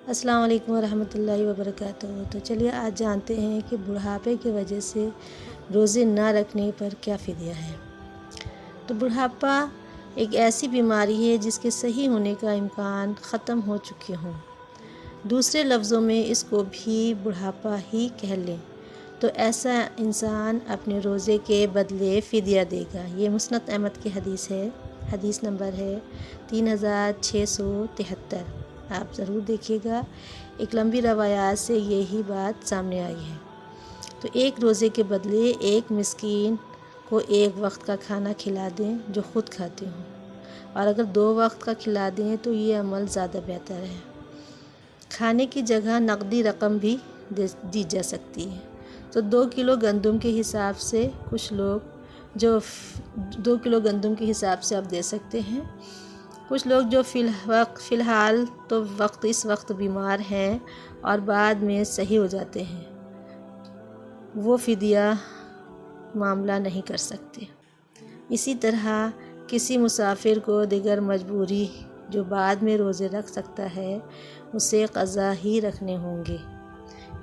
السلام علیکم ورحمۃ اللہ وبرکاتہ۔ تو چلیے آج جانتے ہیں کہ بڑھاپے کی وجہ سے روزے نہ رکھنے پر کیا فدیہ ہے۔ تو بڑھاپا ایک ایسی بیماری ہے جس کے صحیح ہونے کا امکان ختم ہو چکے ہوں۔ دوسرے لفظوں میں اس کو بھی بڑھاپا ہی کہہ لیں تو ایسا انسان اپنے روزے کے بدلے فدیہ دے گا۔ یہ مسند احمد کی حدیث ہے۔ حدیث نمبر ہے 3673۔ آپ ضرور دیکھیے گا، ایک لمبی روایات سے یہی بات سامنے آئی ہے۔ تو ایک روزے کے بدلے ایک مسکین کو ایک وقت کا کھانا کھلا دیں جو خود کھاتے ہوں، اور اگر 2 وقت کا کھلا دیں تو یہ عمل زیادہ بہتر ہے۔ کھانے کی جگہ نقدی رقم بھی دی جا سکتی ہے۔ تو 2 کلو گندم کے حساب سے کچھ لوگ 2 کلو گندم کے حساب سے آپ دے سکتے ہیں۔ کچھ لوگ جو فی الحال تو اس وقت بیمار ہیں اور بعد میں صحیح ہو جاتے ہیں، وہ فدیہ معاملہ نہیں کر سکتے۔ اسی طرح کسی مسافر کو دیگر مجبوری جو بعد میں روزے رکھ سکتا ہے، اسے قضا ہی رکھنے ہوں گے۔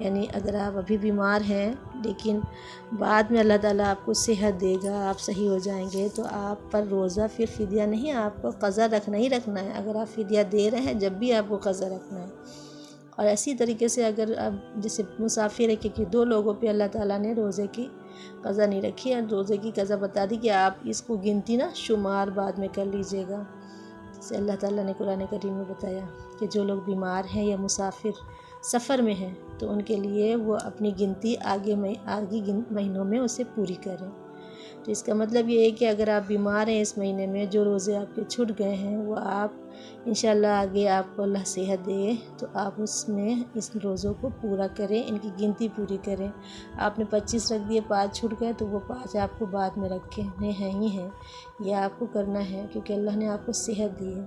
یعنی اگر آپ ابھی بیمار ہیں لیکن بعد میں اللہ تعالیٰ آپ کو صحت دے گا، آپ صحیح ہو جائیں گے، تو آپ پر روزہ پھر فدیہ نہیں، آپ کو قضا رکھنا ہی رکھنا ہے۔ اگر آپ فدیہ دے رہے ہیں جب بھی آپ کو قضا رکھنا ہے۔ اور اسی طریقے سے اگر آپ جیسے مسافر ہے کہ 2 لوگوں پہ اللہ تعالیٰ نے روزے کی قضا نہیں رکھی ہے، روزے کی قضا بتا دی کہ آپ اس کو گنتی نہ شمار بعد میں کر لیجئے گا۔ جیسے اللہ تعالیٰ نے قرآن کریم میں بتایا کہ جو لوگ بیمار ہیں یا مسافر سفر میں ہیں تو ان کے لیے وہ اپنی گنتی آگے مہینوں میں اسے پوری کریں۔ تو اس کا مطلب یہ ہے کہ اگر آپ بیمار ہیں اس مہینے میں، جو روزے آپ کے چھوٹ گئے ہیں وہ آپ انشاءاللہ آگے آپ کو اللہ صحت دے تو آپ اس میں اس روزوں کو پورا کریں، ان کی گنتی پوری کریں۔ آپ نے 25 رکھ دیے، 5 چھوٹ گئے تو وہ 5 آپ کو بعد میں رکھنے ہیں۔ یہ آپ کو کرنا ہے کیونکہ اللہ نے آپ کو صحت دی ہے۔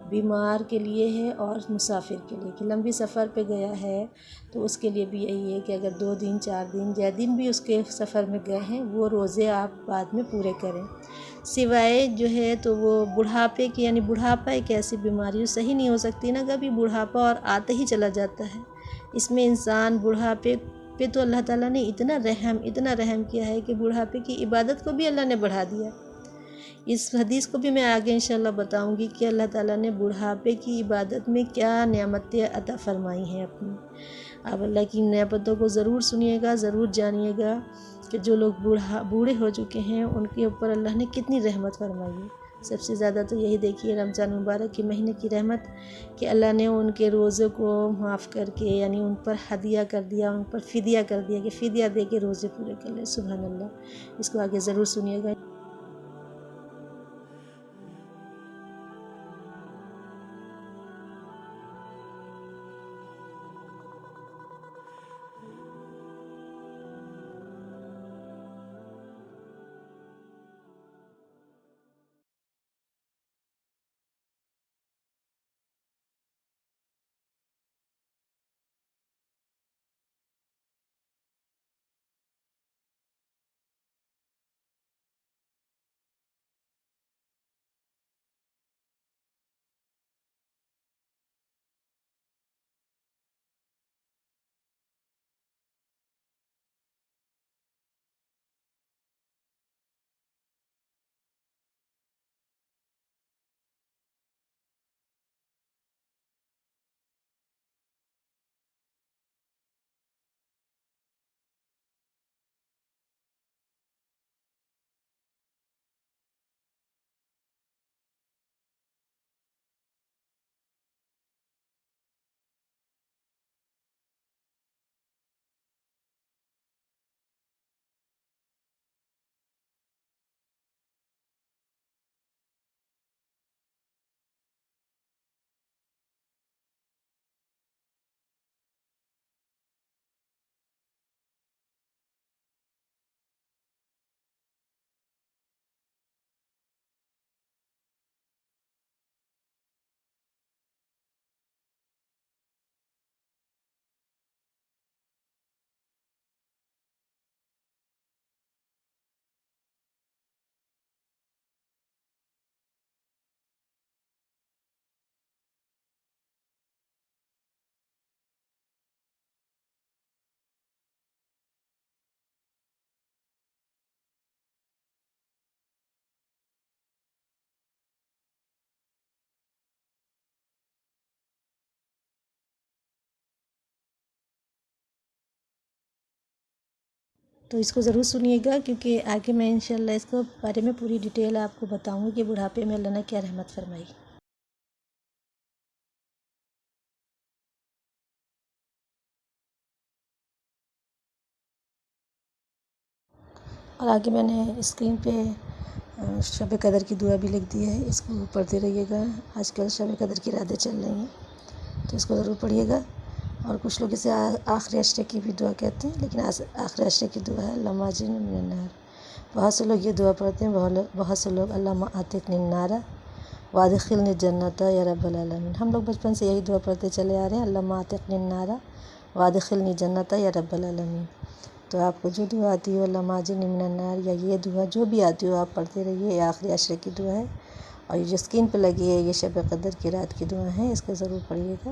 بیمار کے لیے ہے اور مسافر کے لیے کہ لمبی سفر پہ گیا ہے تو اس کے لیے بھی یہی ہے کہ اگر 2 دن 4 دن یا دن بھی اس کے سفر میں گئے ہیں وہ روزے آپ بعد میں پورے کریں۔ سوائے جو ہے تو وہ بڑھاپے کی، یعنی بڑھاپا ایک ایسی بیماری صحیح نہیں ہو سکتی نا، کبھی بڑھاپا اور آتے ہی چلا جاتا ہے۔ اس میں انسان بڑھاپے پہ تو اللہ تعالیٰ نے اتنا رحم کیا ہے کہ بڑھاپے کی عبادت کو بھی اللہ نے بڑھا دیا۔ اس حدیث کو بھی میں آگے انشاءاللہ بتاؤں گی کہ اللہ تعالیٰ نے بڑھاپے کی عبادت میں کیا نعمتیں عطا فرمائی ہیں اپنی۔ آپ اللہ کی نعمتوں کو ضرور سنیے گا، ضرور جانیے گا کہ جو لوگ بوڑھے ہو چکے ہیں ان کے اوپر اللہ نے کتنی رحمت فرمائی ہے۔ سب سے زیادہ تو یہی دیکھیے رمضان مبارک کے مہینے کی رحمت کہ اللہ نے ان کے روزے کو معاف کر کے، یعنی ان پر ہدیہ کر دیا، ان پر فدیہ کر دیا کہ فدیہ دے کے روزے پورے کر لیں۔ سبحان اللہ۔ اس کو آگے ضرور سنیے گا۔ تو اس کو ضرور سنیے گا، کیونکہ آگے میں انشاءاللہ اس کو بارے میں پوری ڈیٹیل آپ کو بتاؤں گی کہ بڑھاپے میں اللہ نے کیا رحمت فرمائی۔ اور آگے میں نے اسکرین پہ شب قدر کی دعا بھی لکھ دی ہے، اس کو پڑھتے رہیے گا۔ آج کل شب قدر کی راتیں چل رہی ہیں تو اس کو ضرور پڑھیے گا۔ اور کچھ لوگ اسے آخری عشرے کی بھی دعا کہتے ہیں، لیکن آخری عشرے کی دعا ہے اللہم اجرنی من النار۔ بہت سے لوگ یہ دعا پڑھتے ہیں، بہت سے لوگ اللہم اعتقنی النار وادخلنی الجنۃ یا رب العالمین۔ ہم لوگ بچپن سے یہی دعا پڑھتے چلے آ رہے ہیں، اللہم اعتقنی النار وادخلنی الجنۃ یا رب العالمین۔ تو آپ کو جو دعا آتی ہو اللہم اجرنی من النار یا یہ دعا جو بھی آتی ہو آپ پڑھتے رہیے، یہ آخری عشرے کی دعا ہے۔ اور یہ جو اسکرین پہ لگی ہے یہ شب قدر کی رات کی دعا ہے، اس کو ضرور پڑھیے گا۔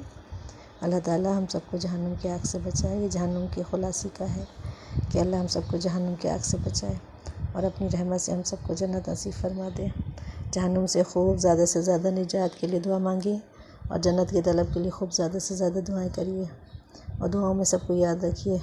اللہ تعالیٰ ہم سب کو جہنم کی آگ سے بچائے۔ یہ جہنم کی خلاصی کا ہے کہ اللہ ہم سب کو جہنم کی آگ سے بچائے اور اپنی رحمت سے ہم سب کو جنت نصیب فرما دے۔ جہنم سے خوب زیادہ سے زیادہ نجات کے لیے دعا مانگیے اور جنت کے طلب کے لیے خوب زیادہ سے زیادہ دعائیں کریے اور دعاؤں میں سب کو یاد رکھیے۔